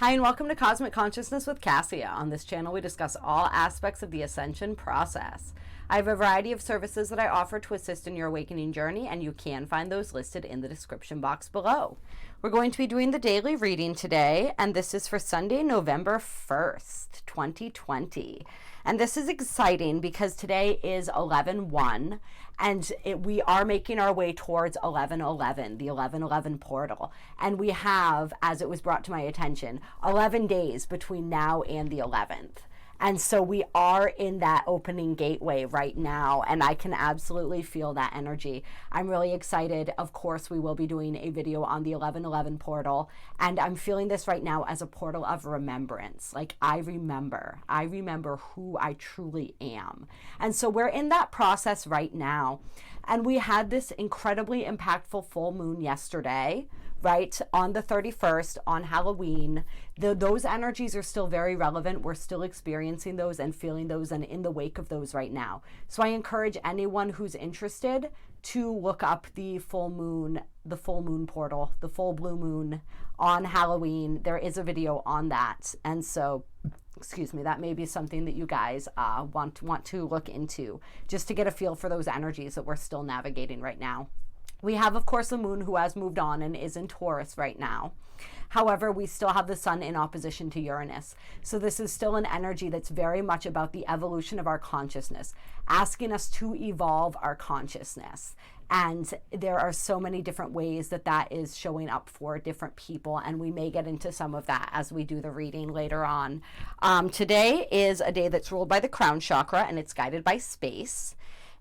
Hi, and welcome to Cosmic Consciousness with Cassia. On this channel, we discuss all aspects of the ascension process. I have a variety of services that I offer to assist in your awakening journey, and you can find those listed in the description box below. We're going to be doing the daily reading today, and this is for Sunday, November 1st, 2020. And this is exciting because today is 11/1, and we are making our way towards 11/11, the 11/11 portal. And we have, as it was brought to my attention, 11 days between now and the 11th. And so we are in that opening gateway right now, and I can absolutely feel that energy. I'm really excited. Of course, we will be doing a video on the 11/11 portal, and I'm feeling this right now as a portal of remembrance. Like, I remember who I truly am. And so we're in that process right now. And we had this incredibly impactful full moon yesterday, right, on the 31st, on Halloween. Those energies are still very relevant. We're still experiencing those and feeling those and in the wake of those right now. So I encourage anyone who's interested to look up the full moon portal, the full blue moon on Halloween. There is a video on that. And so, excuse me, that may be something that you guys want to look into, just to get a feel for those energies that we're still navigating right now. We have, of course, the moon who has moved on and is in Taurus right now. However, we still have the sun in opposition to Uranus. So this is still an energy that's very much about the evolution of our consciousness, asking us to evolve our consciousness. And there are so many different ways that that is showing up for different people. And we may get into some of that as we do the reading later on. Today is a day that's ruled by the crown chakra, and it's guided by space.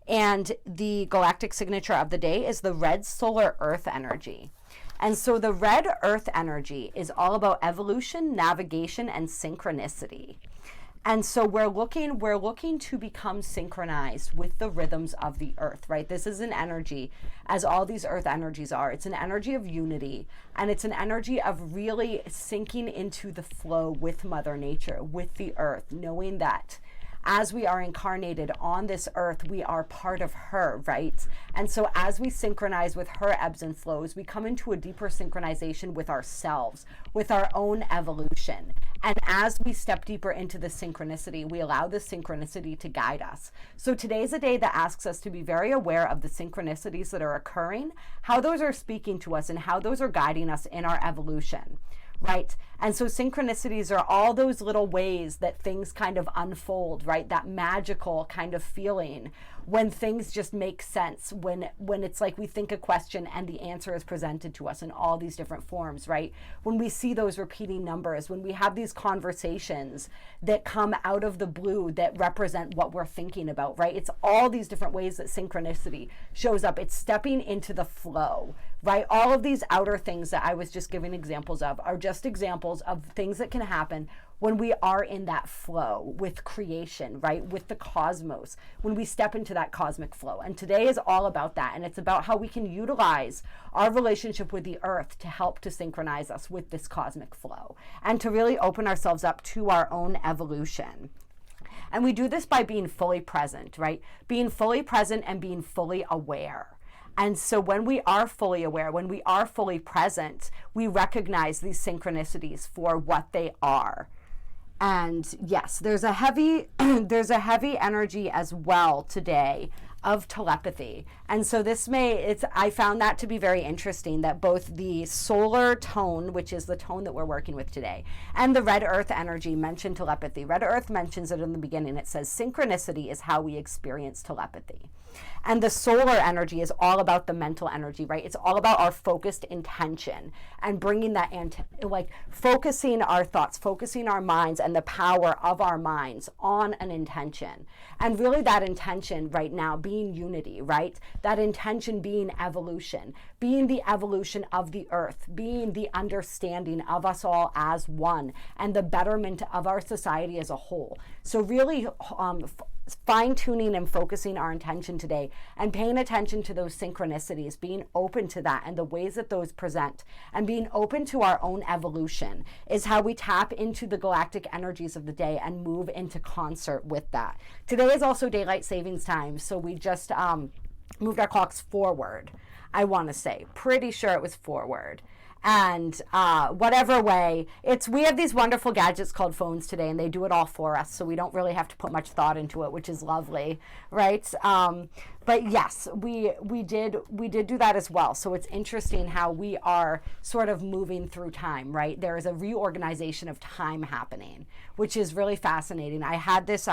And the galactic signature of the day is the red solar earth energy. And so the red earth energy is all about evolution, navigation, and synchronicity. And so we're looking to become synchronized with the rhythms of the earth, right? This is an energy, as all these earth energies are. It's an energy of unity, and it's an energy of really sinking into the flow with Mother Nature, with the earth, knowing that as we are incarnated on this earth, we are part of her, right? And so as we synchronize with her ebbs and flows, we come into a deeper synchronization with ourselves, with our own evolution. And as we step deeper into the synchronicity, we allow the synchronicity to guide us. So today's a day that asks us to be very aware of the synchronicities that are occurring, how those are speaking to us, and how those are guiding us in our evolution. Right? And so synchronicities are all those little ways that things kind of unfold, right? That magical kind of feeling when things just make sense, when it's like we think a question and the answer is presented to us in all these different forms, right? When we see those repeating numbers, when we have these conversations that come out of the blue that represent what we're thinking about, right? It's all these different ways that synchronicity shows up. It's stepping into the flow, right? All of these outer things that I was just giving examples of are just examples of things that can happen when we are in that flow with creation, right? With the cosmos, when we step into that cosmic flow. And today is all about that. And it's about how we can utilize our relationship with the earth to help to synchronize us with this cosmic flow and to really open ourselves up to our own evolution. And we do this by being fully present, right? Being fully present and being fully aware. And so when we are fully aware, when we are fully present, we recognize these synchronicities for what they are. And yes, there's a heavy energy as well today of telepathy. And so I found that to be very interesting, that both the solar tone, which is the tone that we're working with today, and the red earth energy mention telepathy. Red earth mentions it in the beginning. It says synchronicity is how we experience telepathy. And the solar energy is all about the mental energy, right? It's all about our focused intention and bringing that, focusing our thoughts, focusing our minds and the power of our minds on an intention. And really that intention right now being unity, right? That intention being evolution, being the evolution of the earth, being the understanding of us all as one and the betterment of our society as a whole. So really fine-tuning and focusing our intention today and paying attention to those synchronicities, being open to that and the ways that those present, and being open to our own evolution is how we tap into the galactic energies of the day and move into concert with that. Today is also daylight savings time, so we just moved our clocks forward. I want to say, pretty sure it was forward. And whatever way, we have these wonderful gadgets called phones today, and they do it all for us, so we don't really have to put much thought into it, which is lovely, right? But yes, we did do that as well. So it's interesting how we are sort of moving through time, right? There is a reorganization of time happening, which is really fascinating. I had this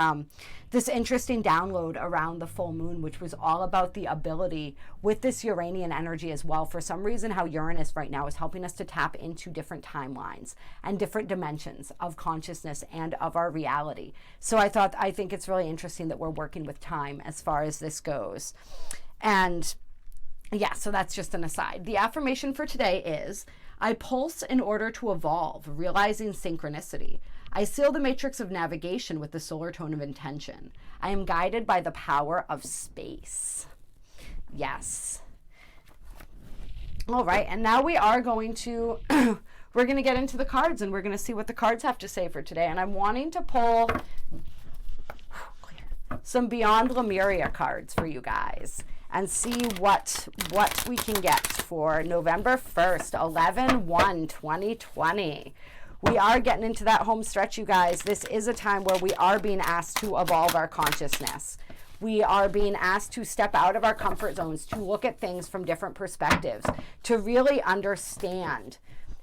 this interesting download around the full moon, which was all about the ability with this Uranian energy as well. For some reason, how Uranus right now is helping us to tap into different timelines and different dimensions of consciousness and of our reality. So I think it's really interesting that we're working with time as far as this goes. And yeah, so that's just an aside. The affirmation for today is, I pulse in order to evolve, realizing synchronicity. I seal the matrix of navigation with the solar tone of intention. I am guided by the power of space. Yes. All right, and now we are going to, we're going to get into the cards, and we're going to see what the cards have to say for today. And I'm wanting to pull some Beyond Lemuria cards for you guys and see what we can get for November 1st, 11/1/2020. We are getting into that home stretch, you guys. This is a time where we are being asked to evolve our consciousness. We are being asked to step out of our comfort zones, to look at things from different perspectives, to really understand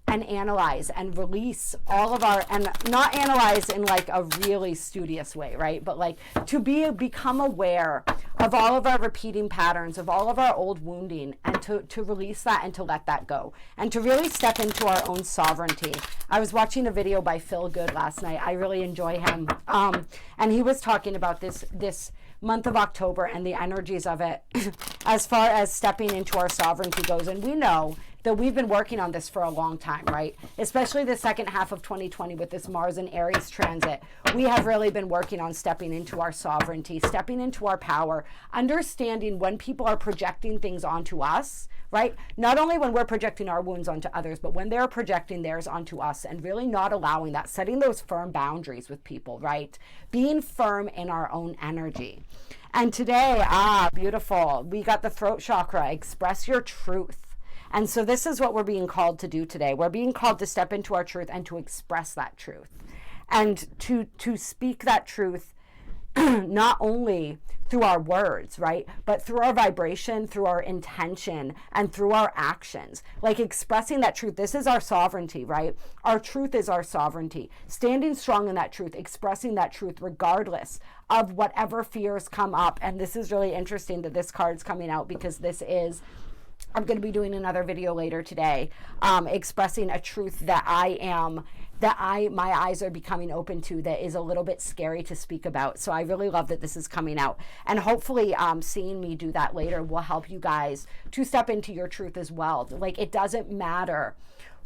and analyze and release all of our, and not analyze in like a really studious way, right? But like to become aware of all of our repeating patterns, of all of our old wounding, and to release that and to let that go, and to really step into our own sovereignty. I was watching a video by Phil Good last night. I really enjoy him. And he was talking about this month of October and the energies of it as far as stepping into our sovereignty goes. And we know that we've been working on this for a long time, right? Especially the second half of 2020 with this Mars and Aries transit. We have really been working on stepping into our sovereignty, stepping into our power, understanding when people are projecting things onto us, right? Not only when we're projecting our wounds onto others, but when they're projecting theirs onto us, and really not allowing that, setting those firm boundaries with people, right? Being firm in our own energy. And today, beautiful. We got the throat chakra, express your truth. And so this is what we're being called to do today. We're being called to step into our truth and to express that truth. And to speak that truth not only through our words, right? But through our vibration, through our intention, and through our actions. Like expressing that truth. This is our sovereignty, right? Our truth is our sovereignty. Standing strong in that truth, expressing that truth regardless of whatever fears come up. And this is really interesting that this card's coming out, because this is, I'm going to be doing another video later today, expressing a truth that my eyes are becoming open to, that is a little bit scary to speak about. So I really love that this is coming out. And hopefully seeing me do that later will help you guys to step into your truth as well. Like, it doesn't matter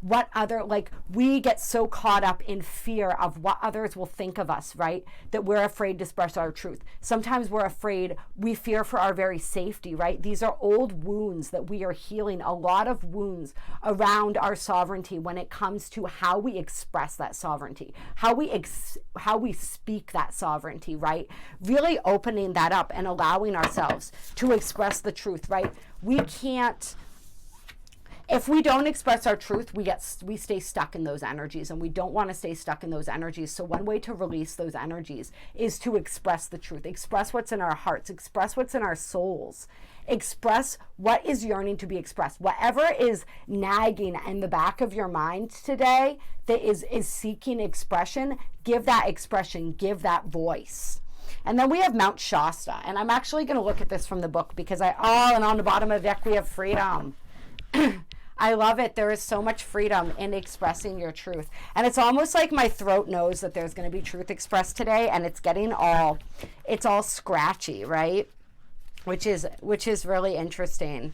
what other, like, we get so caught up in fear of what others will think of us, right? That we're afraid to express our truth. Sometimes we're afraid, we fear for our very safety, right? These are old wounds that we are healing, a lot of wounds around our sovereignty when it comes to how we express that sovereignty, how we speak that sovereignty, right? Really opening that up and allowing ourselves to express the truth, right? We can't, if we don't express our truth, we stay stuck in those energies, and we don't want to stay stuck in those energies. So one way to release those energies is to express the truth, express what's in our hearts, express what's in our souls, express what is yearning to be expressed. Whatever is nagging in the back of your mind today that is seeking expression, give that expression, give that voice. And then we have Mount Shasta, and I'm actually going to look at this from the book, because and on the bottom of the deck we have freedom. I love it. There is so much freedom in expressing your truth. And it's almost like my throat knows that there's going to be truth expressed today, and it's all scratchy, right? Which is really interesting.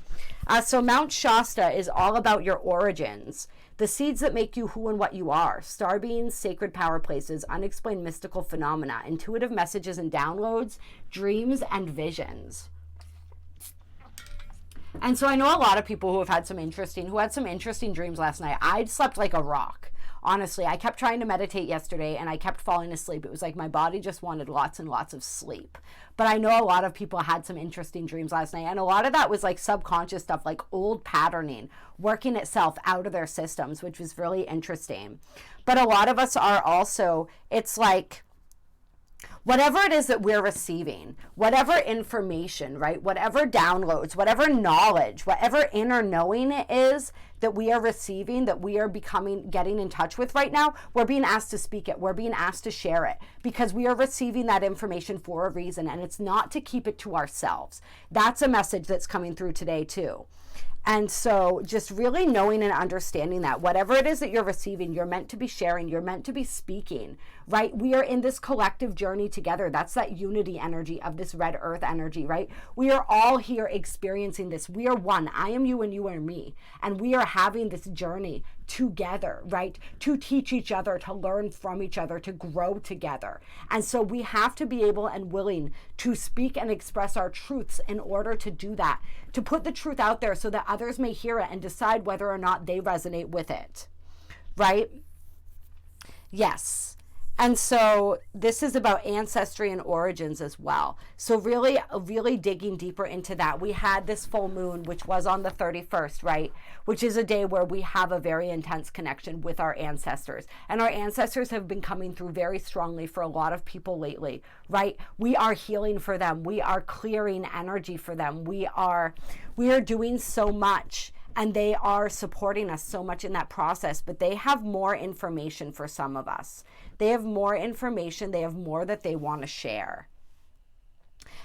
So Mount Shasta is all about your origins, the seeds that make you who and what you are, star beings, sacred power places, unexplained mystical phenomena, intuitive messages and downloads, dreams and visions. And so I know a lot of people who had some interesting dreams last night. I slept like a rock. Honestly, I kept trying to meditate yesterday and I kept falling asleep. It was like my body just wanted lots and lots of sleep. But I know a lot of people had some interesting dreams last night, and a lot of that was like subconscious stuff, like old patterning working itself out of their systems, which was really interesting. But a lot of us are also, it's like, whatever it is that we're receiving, whatever information, right, whatever downloads, whatever knowledge, whatever inner knowing it is that we are receiving, that we are getting in touch with right now, we're being asked to speak it. We're being asked to share it because we are receiving that information for a reason, and it's not to keep it to ourselves. That's a message that's coming through today too. And so just really knowing and understanding that whatever it is that you're receiving, you're meant to be sharing, you're meant to be speaking, right? We are in this collective journey together. That's that unity energy of this red earth energy, right? We are all here experiencing this. We are one. I am you and you are me. And we are having this journey together, right? To teach each other, to learn from each other, to grow together. And so we have to be able and willing to speak and express our truths in order to do that, to put the truth out there so that others may hear it and decide whether or not they resonate with it, right? Yes. And so this is about ancestry and origins as well. So really, really digging deeper into that. We had this full moon, which was on the 31st, right? Which is a day where we have a very intense connection with our ancestors. And our ancestors have been coming through very strongly for a lot of people lately, right? We are healing for them. We are clearing energy for them. We are doing so much. And they are supporting us so much in that process, but they have more information for some of us. They have more information. They have more that they want to share.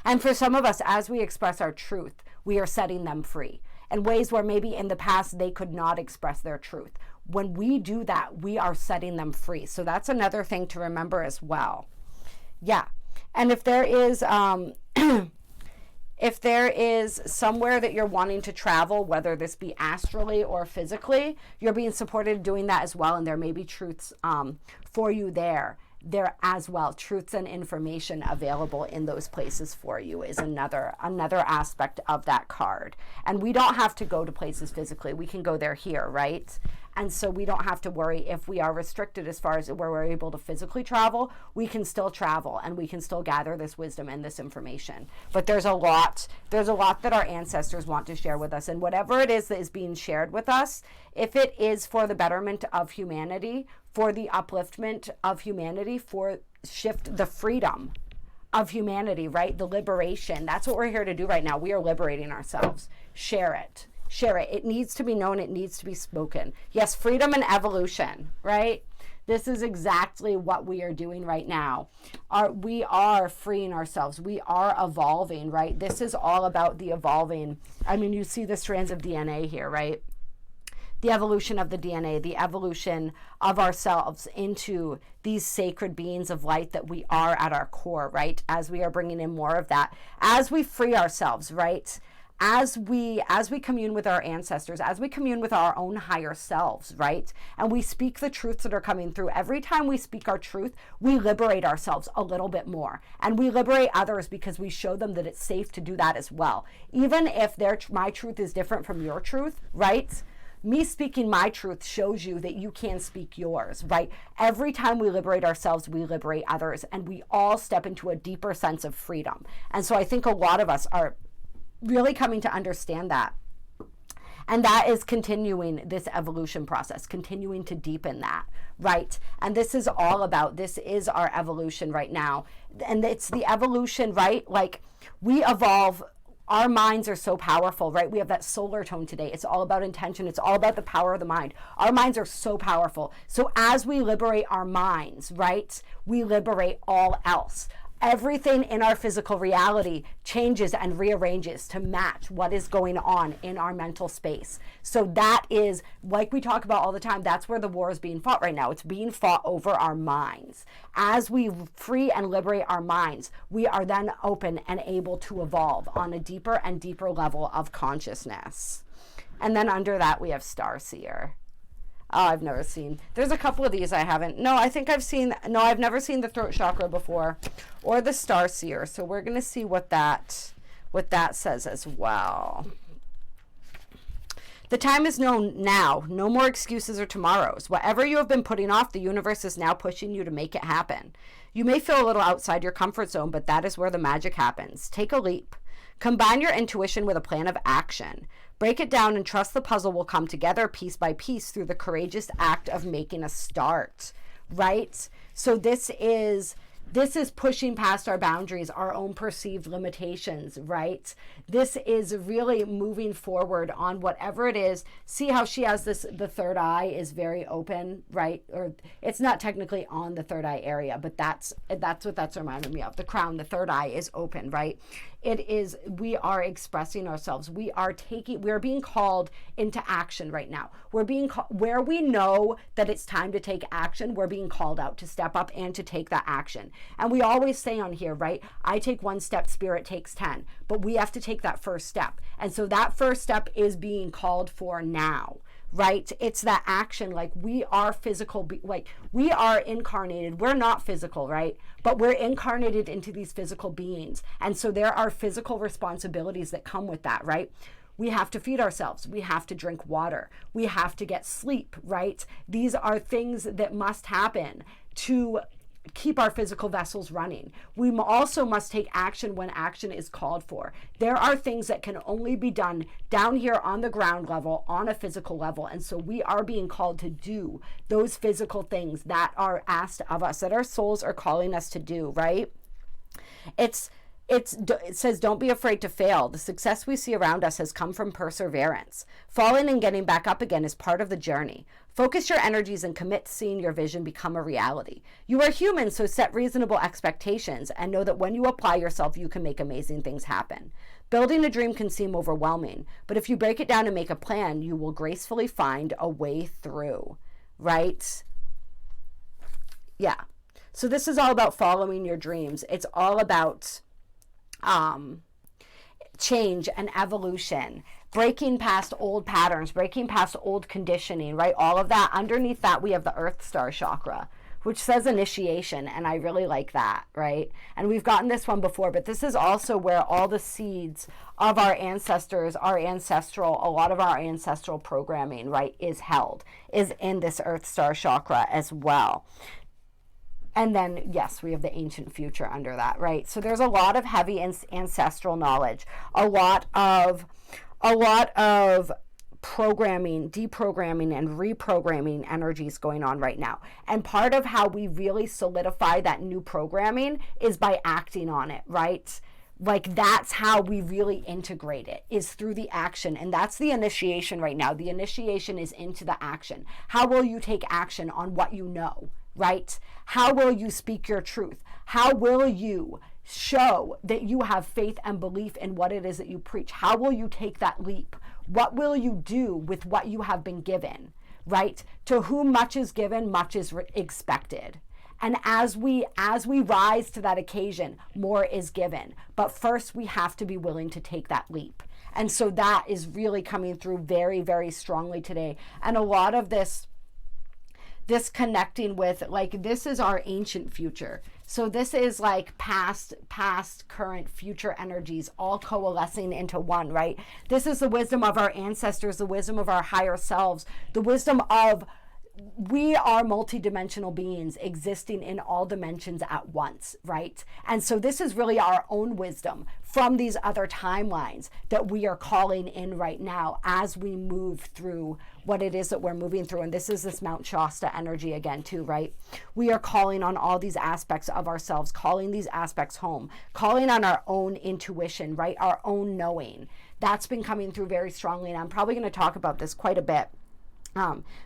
And for some of us, as we express our truth, we are setting them free in ways where maybe in the past they could not express their truth. When we do that, we are setting them free. So that's another thing to remember as well. Yeah. And if there is... if there is somewhere that you're wanting to travel, whether this be astrally or physically, you're being supported doing that as well. And there may be truths for you there as well. Truths and information available in those places for you is another aspect of that card. And we don't have to go to places physically. We can go there here, right? And so we don't have to worry if we are restricted as far as where we're able to physically travel. We can still travel and we can still gather this wisdom and this information. But there's a lot that our ancestors want to share with us. And whatever it is that is being shared with us, if it is for the betterment of humanity, for the upliftment of humanity, for the freedom of humanity, right? The liberation. That's what we're here to do right now. We are liberating ourselves. Share it. Share it. It needs to be known. It needs to be spoken. Yes, freedom and evolution, right? This is exactly what we are doing right now. We are freeing ourselves. We are evolving, right? This is all about the evolving. I mean, you see the strands of DNA here, right? The evolution of the DNA, the evolution of ourselves into these sacred beings of light that we are at our core, right? As we are bringing in more of that, as we free ourselves, right? As we commune with our ancestors, as we commune with our own higher selves, right? And we speak the truths that are coming through. Every time we speak our truth, we liberate ourselves a little bit more. And we liberate others because we show them that it's safe to do that as well. Even if my truth is different from your truth, right? Me speaking my truth shows you that you can speak yours, right? Every time we liberate ourselves, we liberate others, and we all step into a deeper sense of freedom. And so I think a lot of us are really coming to understand that. And that is continuing this evolution process, continuing to deepen that, right? And this is our evolution right now. And it's the evolution, right? Like we evolve. Our minds are so powerful, right? We have that solar tone today. It's all about intention. It's all about the power of the mind. Our minds are so powerful. So as we liberate our minds, right, we liberate all else. Everything in our physical reality changes and rearranges to match what is going on in our mental space. So that is, like we talk about all the time, that's where the war is being fought right now. It's being fought over our minds. As we free and liberate our minds, we are then open and able to evolve on a deeper and deeper level of consciousness. And then under that, we have Starseer. Oh, I've never seen. There's a couple of these I haven't. No, I think I've seen. No, I've never seen the throat chakra before, or the Starseer. So we're gonna see what that says as well. The time is now. No more excuses or tomorrows. Whatever you have been putting off, the universe is now pushing you to make it happen. You may feel a little outside your comfort zone, but that is where the magic happens. Take a leap. Combine your intuition with a plan of action. Break it down and trust the puzzle will come together piece by piece through the courageous act of making a start, right? So this is pushing past our boundaries, our own perceived limitations, right? This is really moving forward on whatever it is. See how she has this, the third eye is very open, right? Or it's not technically on the third eye area, but that's what that's reminding me of. The crown, the third eye is open, right? It is, we are expressing ourselves. We are being called into action right now. We're being where we know that it's time to take action, we're being called out to step up and to take that action. And we always say on here, right? I take one step, spirit takes 10, but we have to take that first step. And so that first step is being called for now. Right? It's that action. Like, we are physical, like we are incarnated. We're not physical, right? But we're incarnated into these physical beings. And so there are physical responsibilities that come with that, right? We have to feed ourselves. We have to drink water. We have to get sleep, right? These are things that must happen to keep our physical vessels running. We also must take action when action is called for. There are things that can only be done down here on the ground level, on a physical level. And so we are being called to do those physical things that are asked of us, that our souls are calling us to do, right? It says, don't be afraid to fail. The success we see around us has come from perseverance. Falling and getting back up again is part of the journey. Focus your energies and commit to seeing your vision become a reality. You are human, so set reasonable expectations and know that when you apply yourself, you can make amazing things happen. Building a dream can seem overwhelming, but if you break it down and make a plan, you will gracefully find a way through, right? Yeah. So this is all about following your dreams. It's all about change and evolution, breaking past old patterns, breaking past old conditioning, right? All of that. Underneath that, we have the Earth Star chakra, which says initiation, and I really like that, right? And we've gotten this one before, but this is also where all the seeds of our ancestors, our ancestral, a lot of our ancestral programming, right, is held, is in this Earth Star chakra as well. And then, yes, we have the ancient future under that, right? So there's a lot of heavy ancestral knowledge, a lot of programming, deprogramming, and reprogramming energies going on right now. And part of how we really solidify that new programming is by acting on it, right? Like, that's how we really integrate it, is through the action. And that's the initiation right now. The initiation is into the action. How will you take action on what you know? Right? How will you speak your truth? How will you show that you have faith and belief in what it is that you preach? How will you take that leap? What will you do with what you have been given? Right? To whom much is given, much is expected. And as we rise to that occasion, more is given. But first, we have to be willing to take that leap. And so that is really coming through very, very strongly today. And a lot of this connecting with, like, this is our ancient future. So this is like past, current, future energies all coalescing into one, right? This is the wisdom of our ancestors, the wisdom of our higher selves, the wisdom of, we are multidimensional beings existing in all dimensions at once, right? And so this is really our own wisdom from these other timelines that we are calling in right now as we move through what it is that we're moving through. And this is this Mount Shasta energy again too, right? We are calling on all these aspects of ourselves, calling these aspects home, calling on our own intuition, right? Our own knowing. That's been coming through very strongly. And I'm probably going to talk about this quite a bit.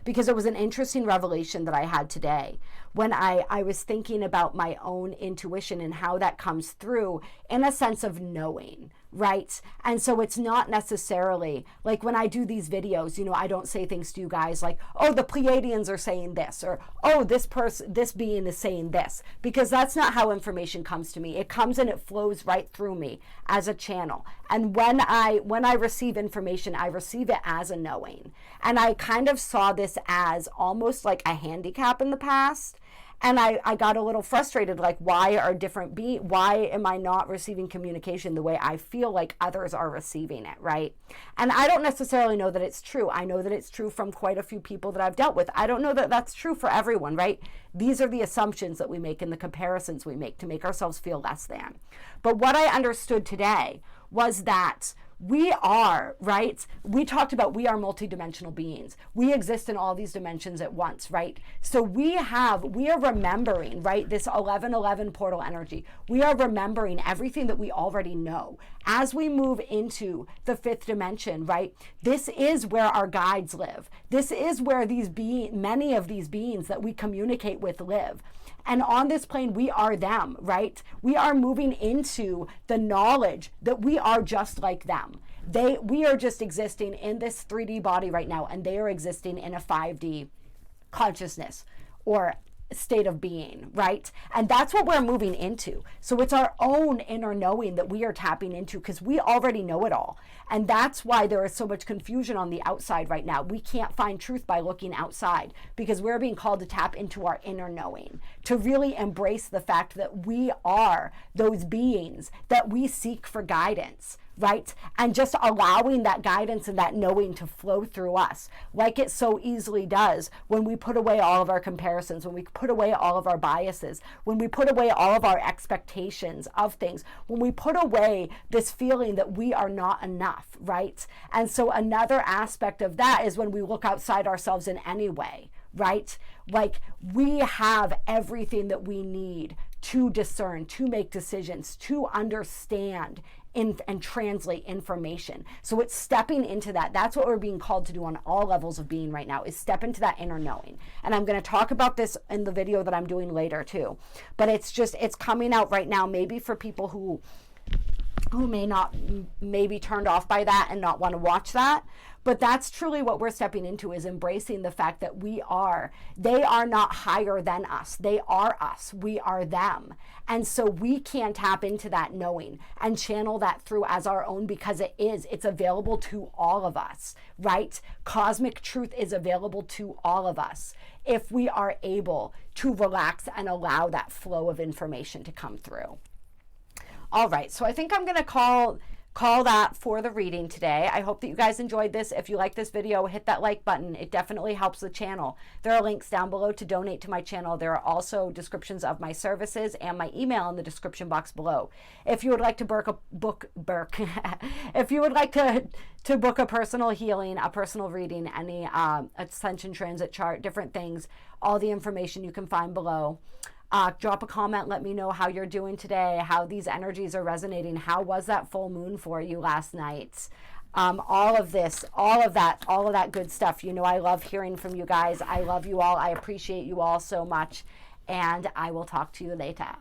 Because it was an interesting revelation that I had today when I was thinking about my own intuition and how that comes through in a sense of knowing, right? And so it's not necessarily like when I do these videos, you know, I don't say things to you guys like, oh, the Pleiadians are saying this, or oh, this being is saying this, because that's not how information comes to me. It comes and it flows right through me as a channel. And when I receive information, I receive it as a knowing. And I kind of saw this as almost like a handicap in the past. And I got a little frustrated, like, why am I not receiving communication the way I feel like others are receiving it, right? And I don't necessarily know that it's true. I know that it's true from quite a few people that I've dealt with. I don't know that that's true for everyone, right? These are the assumptions that we make and the comparisons we make to make ourselves feel less than. But what I understood today was that we are, right? We talked about we are multidimensional beings. We exist in all these dimensions at once, right? So we are remembering, right? This 1111 portal energy. We are remembering everything that we already know. As we move into the fifth dimension, right? This is where our guides live. This is where many of these beings that we communicate with live. And on this plane, we are them, right? We are moving into the knowledge that we are just like them. We are just existing in this 3D body right now, and they are existing in a 5D consciousness or state of being, right? And that's what we're moving into. So it's our own inner knowing that we are tapping into, because we already know it all. And that's why there is so much confusion on the outside right now. We can't find truth by looking outside, because we're being called to tap into our inner knowing, to really embrace the fact that we are those beings that we seek for guidance, right? And just allowing that guidance and that knowing to flow through us, like it so easily does when we put away all of our comparisons, when we put away all of our biases, when we put away all of our expectations of things, when we put away this feeling that we are not enough, right? And so another aspect of that is when we look outside ourselves in any way, right? Like, we have everything that we need to discern, to make decisions, to understand and translate information. So it's stepping into that. That's what we're being called to do on all levels of being right now, is step into that inner knowing. And I'm going to talk about this in the video that I'm doing later too. But it's coming out right now, maybe for people who may be turned off by that and not want to watch that. But that's truly what we're stepping into, is embracing the fact that they are not higher than us. They are us. We are them. And so we can tap into that knowing and channel that through as our own, because it's available to all of us, right? Cosmic truth is available to all of us if we are able to relax and allow that flow of information to come through. All right, so I think I'm going to call that for the reading today. I hope that you guys enjoyed this. If you like this video, hit that like button. It definitely helps the channel. There are links down below to donate to my channel. There are also descriptions of my services and my email in the description box below. If you would like to if you would like to book a personal healing, a personal reading, any ascension transit chart, different things, all the information you can find below. Drop a comment. Let me know how you're doing today, how these energies are resonating. How was that full moon for you last night? All of that good stuff. You know, I love hearing from you guys. I love you all. I appreciate you all so much. And I will talk to you later.